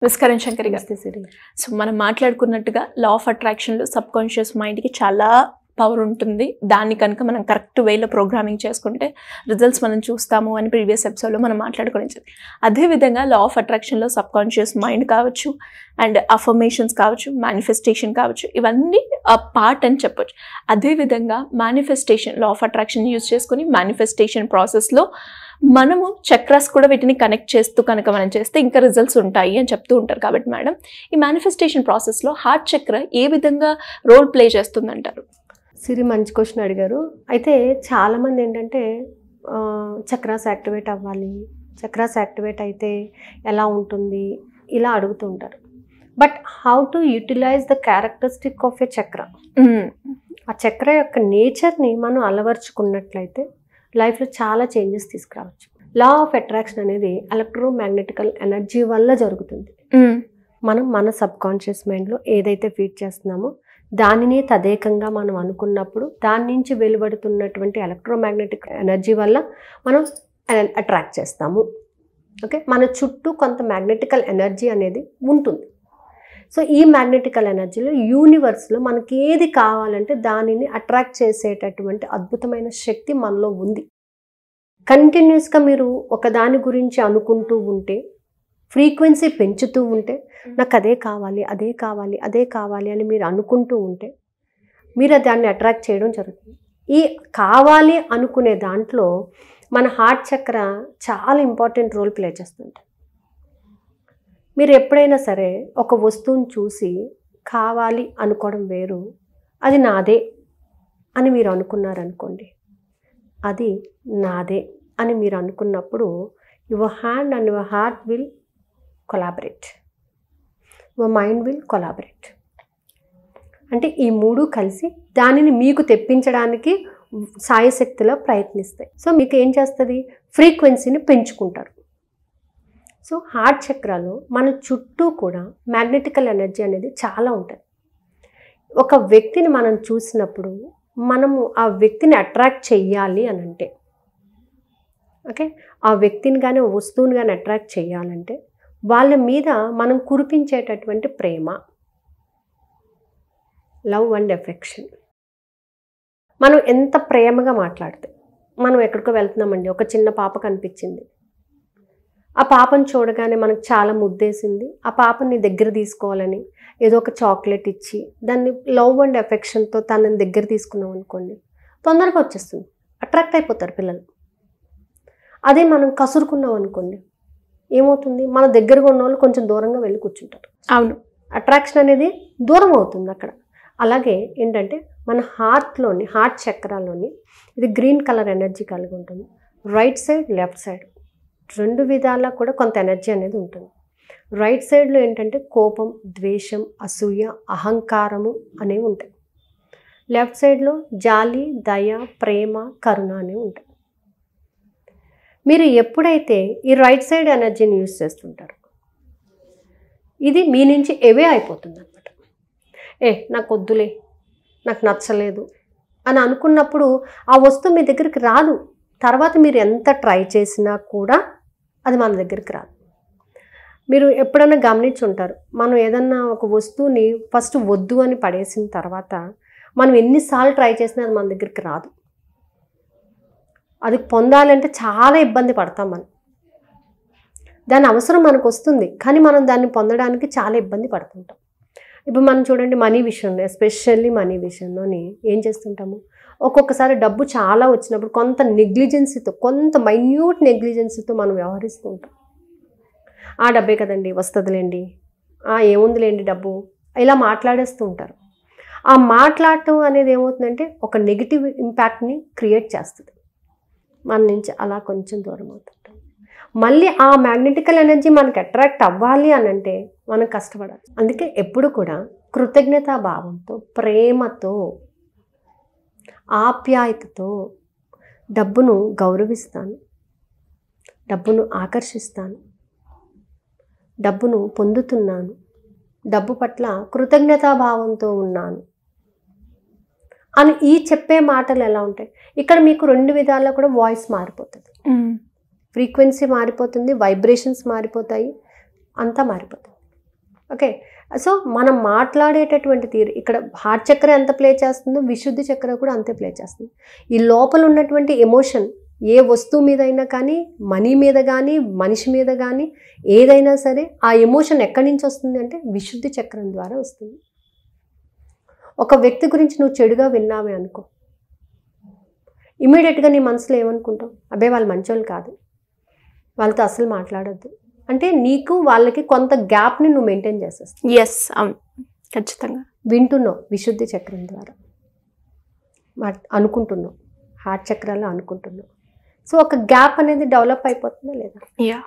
నమస్కారం శంకరి గారు. నమస్తే సిరి. సో మనం మాట్లాడుకున్నట్టుగా లా ఆఫ్ అట్రాక్షన్లో సబ్ కాన్షియస్ మైండ్కి చాలా పవర్ ఉంటుంది. దాన్ని కనుక మనం కరెక్ట్ వేలో ప్రోగ్రామింగ్ చేసుకుంటే రిజల్ట్స్ మనం చూస్తాము అని ప్రీవియస్ ఎపిసోడ్లో మనం మాట్లాడుకోవచ్చు. అదేవిధంగా లా ఆఫ్ అట్రాక్షన్లో సబ్ కాన్షియస్ మైండ్ కావచ్చు, అండ్ అఫర్మేషన్స్ కావచ్చు, మేనిఫెస్టేషన్ కావచ్చు, ఇవన్నీ పార్ట్ అని చెప్పొచ్చు. అదేవిధంగా manifestation, law of attraction use చేసుకుని మేనిఫెస్టేషన్ ప్రాసెస్లో మనము చక్రాస్ కూడా వీటిని కనెక్ట్ చేస్తూ కనుక మనం చేస్తే ఇంకా రిజల్ట్స్ ఉంటాయి అని చెప్తూ ఉంటారు. కాబట్టి మేడం, ఈ మేనిఫెస్టేషన్ ప్రాసెస్లో హార్ట్ చక్ర ఏ విధంగా రోల్ ప్లే చేస్తుందంటారు? సిరి, మంచి క్వశ్చన్ అడిగారు. అయితే చాలామంది ఏంటంటే చక్రాస్ యాక్టివేట్ అవ్వాలి, చక్రాస్ యాక్టివేట్ అయితే ఎలా ఉంటుంది ఇలా అడుగుతూ ఉంటారు. But how to utilize the characteristic of a chakra, ఆ చక్ర యొక్క నేచర్ని మనం అలవర్చుకున్నట్లయితే లైఫ్లో చాలా చేంజెస్ తీసుకురావచ్చు. లా ఆఫ్ అట్రాక్షన్ అనేది ఎలక్ట్రోమాగ్నెటికల్ ఎనర్జీ వల్ల జరుగుతుంది. మనం మన సబ్ కాన్షియస్ మైండ్లో ఏదైతే ఫీడ్ చేస్తున్నామో దానిని తదేకంగా మనం అనుకున్నప్పుడు దాని నుంచి వెలువడుతున్నటువంటి ఎలక్ట్రోమాగ్నెటిక్ ఎనర్జీ వల్ల మనం అట్రాక్ట్ చేస్తాము. ఓకే, మన చుట్టూ కొంత మ్యాగ్నెటికల్ ఎనర్జీ అనేది ఉంటుంది. సో ఈ మ్యాగ్నెటికల్ ఎనర్జీలో యూనివర్స్లో మనకి ఏది కావాలంటే దానిని అట్రాక్ట్ చేసేటటువంటి అద్భుతమైన శక్తి మనలో ఉంది. కంటిన్యూస్గా మీరు ఒక దాని గురించి అనుకుంటూ ఉంటే, ఫ్రీక్వెన్సీ పెంచుతూ ఉంటే, నాకు అదే కావాలి, అదే కావాలి, అదే కావాలి అని మీరు అనుకుంటూ ఉంటే మీరు దాన్ని అట్రాక్ట్ చేయడం జరుగుతుంది. ఈ కావాలి అనుకునే దాంట్లో మన హార్ట్ చక్ర చాలా ఇంపార్టెంట్ రోల్ ప్లే చేస్తుంటుంది. మీరు ఎప్పుడైనా సరే ఒక వస్తువుని చూసి కావాలి అనుకోవడం వేరు, అది నాదే అని మీరు అనుకున్నారనుకోండి, అది నాదే అని మీరు అనుకున్నప్పుడు your hand and your heart will collaborate, your mind will collaborate. అంటే ఈ మూడు కలిసి దానిని మీకు తెప్పించడానికి సాయశక్తిలో ప్రయత్నిస్తాయి. సో మీకు ఏం చేస్తుంది, ఫ్రీక్వెన్సీని పెంచుకుంటారు. సో హార్ట్ చక్రాలో మన చుట్టూ కూడా మ్యాగ్నెటికల్ ఎనర్జీ అనేది చాలా ఉంటుంది. ఒక వ్యక్తిని మనం చూసినప్పుడు మనము ఆ వ్యక్తిని అట్రాక్ట్ చెయ్యాలి అని అంటే, ఓకే, ఆ వ్యక్తిని కానీ వస్తువుని కానీ అట్రాక్ట్ చేయాలంటే వాళ్ళ మీద మనం కురిపించేటటువంటి ప్రేమ, లవ్ అండ్ ఎఫెక్షన్. మనం ఎంత ప్రేమగా మాట్లాడితే, మనం ఎక్కడికో వెళ్తున్నామండి, ఒక చిన్న పాప కనిపించింది, ఆ పాపను చూడగానే మనకు చాలా ముద్దేసింది, ఆ పాపని దగ్గర తీసుకోవాలని ఏదో ఒక చాక్లెట్ ఇచ్చి దాన్ని లవ్ అండ్ ఎఫెక్షన్తో తనని దగ్గర తీసుకున్నాం అనుకోండి, తొందరగా వచ్చేస్తుంది, అట్రాక్ట్ అయిపోతారు పిల్లలు. అదే మనం కసురుకున్నాం అనుకోండి, ఏమవుతుంది, మన దగ్గరగా ఉన్న వాళ్ళు కొంచెం దూరంగా వెళ్ళి కూర్చుంటారు. అవును, అట్రాక్షన్ అనేది దూరం అవుతుంది అక్కడ. అలాగే ఏంటంటే మన హార్ట్లోని, హార్ట్ చక్రాలోని ఇది గ్రీన్ కలర్ ఎనర్జీ కలిగి ఉంటుంది. రైట్ సైడ్, లెఫ్ట్ సైడ్ రెండు విధాలా కూడా కొంత ఎనర్జీ అనేది ఉంటుంది. రైట్ సైడ్లో ఏంటంటే కోపం, ద్వేషం, అసూయ, అహంకారము అనేవి ఉంటాయి. లెఫ్ట్ సైడ్లో జాలి, దయ, ప్రేమ, కరుణ అనేవి ఉంటాయి. మీరు ఎప్పుడైతే ఈ రైట్ సైడ్ ఎనర్జీని యూజ్ చేస్తుంటారో ఇది మీ నుంచి ఎవే అయిపోతుంది అనమాట. నాకు వద్దులే, నాకు నచ్చలేదు అని అనుకున్నప్పుడు ఆ వస్తువు మీ దగ్గరికి రాదు. తర్వాత మీరు ఎంత ట్రై చేసినా కూడా అది మన దగ్గరికి రాదు. మీరు ఎప్పుడైనా గమనించి ఉంటారు, మనం ఏదన్నా ఒక వస్తువుని ఫస్ట్ వద్దు అని పడేసిన తర్వాత మనం ఎన్నిసార్లు ట్రై చేసినా అది మన దగ్గరికి రాదు. అది పొందాలంటే చాలా ఇబ్బంది పడతాం మనం. దాని అవసరం మనకు వస్తుంది, కానీ మనం దాన్ని పొందడానికి చాలా ఇబ్బంది పడుతుంటాం. ఇప్పుడు మనం చూడండి, మనీ విషయంలో, ఎస్పెషల్లీ మనీ విషయంలోని ఏం చేస్తుంటాము, ఒక్కొక్కసారి డబ్బు చాలా వచ్చినప్పుడు కొంత నెగ్లిజెన్సీతో, కొంత మైన్యూట్ నెగ్లిజెన్సీతో మనం వ్యవహరిస్తూ ఉంటాం. ఆ డబ్బే కదండి, వస్తుందిలేండి, ఏముందిలేండి డబ్బు, ఇలా మాట్లాడేస్తూ ఉంటారు. ఆ మాట్లాడటం అనేది ఏమవుతుందంటే ఒక నెగిటివ్ ఇంపాక్ట్ని క్రియేట్ చేస్తుంది. మన నుంచి అలా కొంచెం దూరం అవుతుంటాం. మళ్ళీ ఆ మ్యాగ్నెటికల్ ఎనర్జీ మనకి అట్రాక్ట్ అవ్వాలి అని అంటే మనం కష్టపడాలి. అందుకే ఎప్పుడు కూడా కృతజ్ఞతా భావంతో, ప్రేమతో, ఆప్యాయతతో డబ్బును గౌరవిస్తాను, డబ్బును ఆకర్షిస్తాను, డబ్బును పొందుతున్నాను, డబ్బు పట్ల కృతజ్ఞతాభావంతో ఉన్నాను అని ఈ చెప్పే మాటలు ఎలా ఉంటాయి. ఇక్కడ మీకు రెండు విధాల్లో కూడా వాయిస్ మారిపోతుంది, ఫ్రీక్వెన్సీ మారిపోతుంది, వైబ్రేషన్స్ మారిపోతాయి, అంతా మారిపోతుంది. ఓకే. సో మనం మాట్లాడేటటువంటి తీరు ఇక్కడ హార్ట్ చక్ర ఎంత ప్లే చేస్తుందో విశుద్ధి చక్ర కూడా అంతే ప్లే చేస్తుంది. ఈ లోపల ఉన్నటువంటి ఎమోషన్ ఏ వస్తువు మీద అయినా కానీ, మనీ మీద కానీ, మనిషి మీద కానీ, ఏదైనా సరే ఆ ఎమోషన్ ఎక్కడి నుంచి వస్తుంది అంటే విశుద్ధి చక్రం ద్వారా వస్తుంది. ఒక వ్యక్తి గురించి నువ్వు చెడుగా విన్నావే అనుకో, ఇమీడియట్గా నీ మనసులో ఏమనుకుంటావు? అబ్బే వాళ్ళు మంచోళ్ళు కాదు, వాళ్ళతో అసలు మాట్లాడొద్దు అంటే నీకు వాళ్ళకి కొంత గ్యాప్ని నువ్వు మెయింటైన్ చేసేస్తావు. ఎస్, అవును, ఖచ్చితంగా. వింటున్నావు విశుద్ధి చక్రం ద్వారా, అనుకుంటున్నావు, హార్ట్ చక్రాల్లో అనుకుంటున్నావు. సో ఒక గ్యాప్ అనేది డెవలప్ అయిపోతుందా లేదా?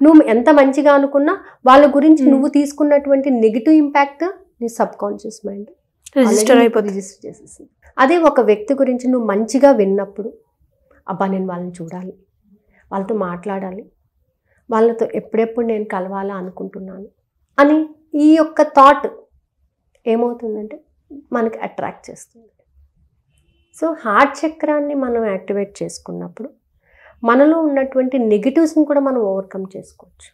నువ్వు ఎంత మంచిగా అనుకున్నా వాళ్ళ గురించి నువ్వు తీసుకున్నటువంటి నెగిటివ్ ఇంపాక్ట్ నీ సబ్ కాన్షియస్ మైండ్ రిజిస్టర్ చేసేసింది. అదే ఒక వ్యక్తి గురించి నువ్వు మంచిగా విన్నప్పుడు, అబ్బా నేను వాళ్ళని చూడాలి, వాళ్ళతో మాట్లాడాలి, వాళ్ళతో ఎప్పుడెప్పుడు నేను కలవాలా అనుకుంటున్నాను అని ఈ యొక్క థాట్ ఏమవుతుందంటే మనకి అట్రాక్ట్ చేస్తుంది. సో హార్ట్ చక్రాన్ని మనం యాక్టివేట్ చేసుకున్నప్పుడు మనలో ఉన్నటువంటి నెగిటివ్స్ని కూడా మనం ఓవర్కమ్ చేసుకోవచ్చు.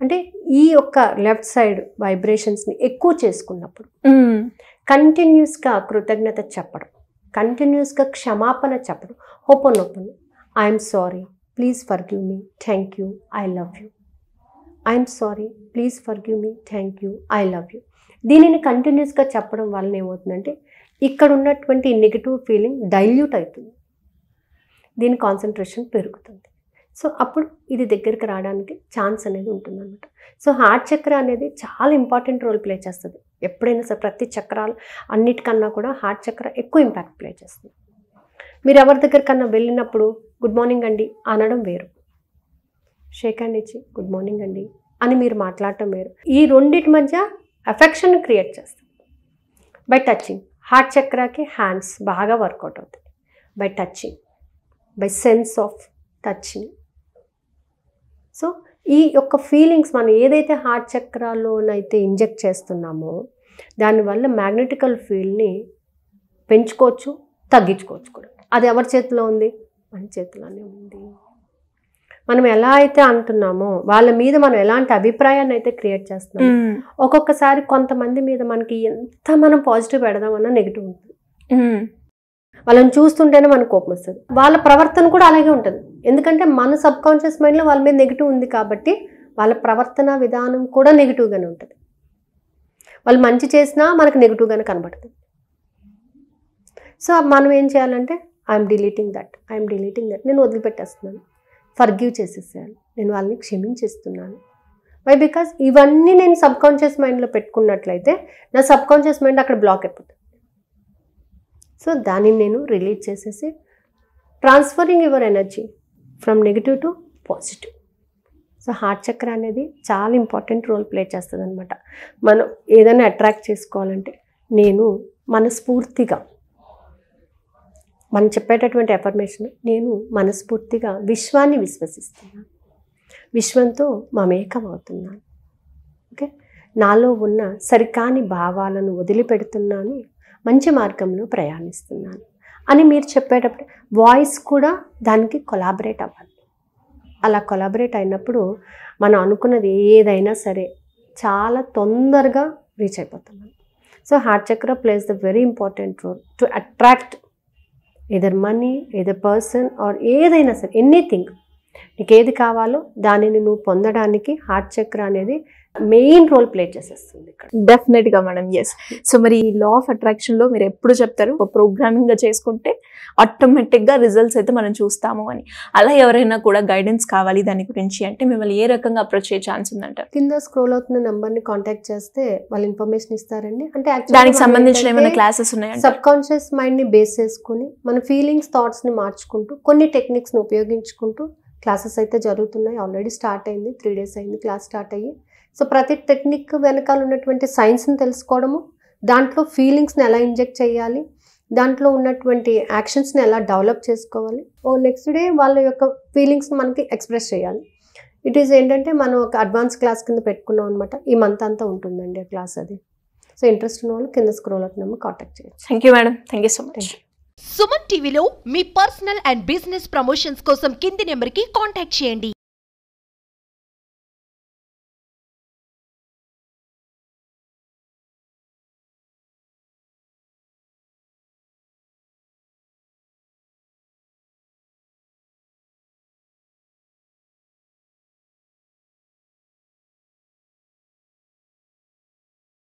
అంటే ఈ యొక్క లెఫ్ట్ సైడ్ వైబ్రేషన్స్ని ఎక్కువ చేసుకున్నప్పుడు కంటిన్యూస్గా కృతజ్ఞత చెప్పడం, కంటిన్యూస్గా క్షమాపణ చెప్పడం, open I'm sorry, please forgive me, thank you, I love you, I'm sorry, please forgive me, thank you, I love you. దీనిని కంటిన్యూస్గా చెప్పడం వలన ఏమవుతుందంటే ఇక్కడ ఉన్నటువంటి నెగిటివ్ ఫీలింగ్ డైల్యూట్ అవుతుంది, దీని కాన్సన్ట్రేషన్ పెరుగుతుంది. సో అప్పుడు ఇది దగ్గరికి రావడానికి ఛాన్స్ అనేది ఉంటుందన్నమాట. సో హార్ట్ చక్ర అనేది చాలా ఇంపార్టెంట్ రోల్ ప్లే చేస్తుంది. ఎప్పుడైనా సరే ప్రతి చక్రాలు అన్నిటికన్నా కూడా హార్ట్ చక్ర ఎక్కువ ఇంపాక్ట్ ప్లే చేస్తుంది. మీరు ఎవరి దగ్గరికన్నా వెళ్ళినప్పుడు గుడ్ మార్నింగ్ అండి అనడం వేరు, షేక్ హ్యాండ్ ఇచ్చి గుడ్ మార్నింగ్ అండి అని మీరు మాట్లాడటం వేరు. ఈ రెండింటి మధ్య అఫెక్షన్ క్రియేట్ చేస్తుంది బై టచింగ్. హార్ట్ చక్రాకి హ్యాండ్స్ బాగా వర్కౌట్ అవుతాయి by touching, by sense of touching. So ఈ యొక్క ఫీలింగ్స్ మనం ఏదైతే హార్ట్ చక్రాలోనైతే ఇంజెక్ట్ చేస్తున్నామో దానివల్ల మ్యాగ్నెటికల్ ఫీల్డ్ని పెంచుకోవచ్చు, తగ్గించుకోవచ్చు కూడా. అది ఎవరి చేతిలో ఉంది? మన చేతిలోనే ఉంది. మనం ఎలా అయితే అంటున్నామో వాళ్ళ మీద మనం ఎలాంటి అభిప్రాయాన్ని అయితే క్రియేట్ చేస్తున్నామో, ఒక్కొక్కసారి కొంతమంది మీద మనకి ఎంత మనం పాజిటివ్ పెడదామన్నా నెగిటివ్ ఉంటుంది. వాళ్ళని చూస్తుంటేనే మనకు కోపం వస్తుంది. వాళ్ళ ప్రవర్తన కూడా అలాగే ఉంటుంది. ఎందుకంటే మన సబ్ కాన్షియస్ మైండ్లో వాళ్ళ మీద నెగిటివ్ ఉంది కాబట్టి వాళ్ళ ప్రవర్తన విధానం కూడా నెగిటివ్గానే ఉంటుంది. వాళ్ళు మంచి చేసినా మనకు నెగిటివ్గానే కనబడుతుంది. సో మనం ఏం చేయాలంటే ఐఎమ్ డిలీటింగ్ దట్, నేను వదిలిపెట్టేస్తున్నాను, ఫర్గివ్ చేసేసేయాలి, నేను వాళ్ళని క్షమించేస్తున్నాను. వై? బికాజ్ ఇవన్నీ నేను సబ్ కాన్షియస్ మైండ్లో పెట్టుకున్నట్లయితే నా సబ్ కాన్షియస్ మైండ్ అక్కడ బ్లాక్ అయిపోతుంది. సో దానిని నేను రిలీజ్ చేసేసి transferring your energy from negative to positive. So heart చక్ర అనేది చాలా ఇంపార్టెంట్ రోల్ ప్లే చేస్తుంది అనమాట. మనం ఏదైనా అట్రాక్ట్ చేసుకోవాలంటే నేను మనస్ఫూర్తిగా మనం చెప్పేటటువంటి అఫర్మేషన్, నేను మనస్ఫూర్తిగా విశ్వాన్ని విశ్వసిస్తున్నాను, విశ్వంతో మమేకం అవుతున్నాను, ఓకే, నాలో ఉన్న సరికాని భావాలను వదిలిపెడుతున్నాను, మంచి మార్గంలో ప్రయాణిస్తున్నాను అని మీరు చెప్పేటప్పుడు వాయిస్ కూడా దానికి కొలాబరేట్ అవ్వాలి. అలా కొలాబరేట్ అయినప్పుడు మనం అనుకున్నది ఏదైనా సరే చాలా తొందరగా రీచ్ అయిపోతున్నాం. So heart chakra plays the very important role to attract either money, either person or ఏదైనా సరే ఎనీథింగ్. నీకు ఏది కావాలో దానిని నువ్వు పొందడానికి హార్ట్ చక్ర అనేది మెయిన్ రోల్ ప్లే చేసేస్తుంది ఇక్కడ. డెఫినెట్గా మేడం. ఎస్. సో మరి ఈ లా ఆఫ్ అట్రాక్షన్లో మీరు ఎప్పుడు చెప్తారు ప్రోగ్రామింగ్గా చేసుకుంటే ఆటోమేటిక్గా రిజల్ట్స్ అయితే మనం చూస్తాము అని. అలా ఎవరైనా కూడా గైడెన్స్ కావాలి దాని గురించి అంటే మిమ్మల్ని ఏ రకంగా అప్రోచ్ అయ్యే ఛాన్స్ ఉందంటారు? కింద స్క్రోల్ అవుతున్న నెంబర్ని కాంటాక్ట్ చేస్తే వాళ్ళు ఇన్ఫర్మేషన్ ఇస్తారండి. అంటే దానికి సంబంధించిన ఏమైనా క్లాసెస్ ఉన్నాయా? సబ్ కాన్షియస్ మైండ్ని బేస్ చేసుకుని మన ఫీలింగ్స్, థాట్స్ని మార్చుకుంటూ కొన్ని టెక్నిక్స్ని ఉపయోగించుకుంటూ క్లాసెస్ అయితే జరుగుతున్నాయి. ఆల్రెడీ స్టార్ట్ అయింది, 3 days అయింది క్లాస్ స్టార్ట్ అయ్యి. సో ప్రతి టెక్నిక్ వెనకాల ఉన్నటువంటి సైన్స్ని తెలుసుకోవడము, దాంట్లో ఫీలింగ్స్ని ఎలా ఇంజెక్ట్ చేయాలి, దాంట్లో ఉన్నటువంటి యాక్షన్స్ని ఎలా డెవలప్ చేసుకోవాలి, నెక్స్ట్ డే వాళ్ళ యొక్క ఫీలింగ్స్ని మనకి ఎక్స్ప్రెస్ చేయాలి. ఇట్ ఈస్ ఏంటంటే మనం ఒక అడ్వాన్స్ క్లాస్ కింద పెట్టుకున్నాం అనమాట. ఈ మంత్ అంతా ఉంటుందండి ఆ క్లాస్ అది. సో ఇంట్రెస్ట్ ఉన్న వాళ్ళు కింద స్క్రోల్ అవుతున్నాము కాంటాక్ట్ చేయొచ్చు. Thank you madam. Thank you so much. Suman టీవీలో మీ పర్సనల్ అండ్ బిజినెస్ ప్రమోషన్స్ కోసం కింది నెంబర్కి కాంటాక్ట్ చేయండి.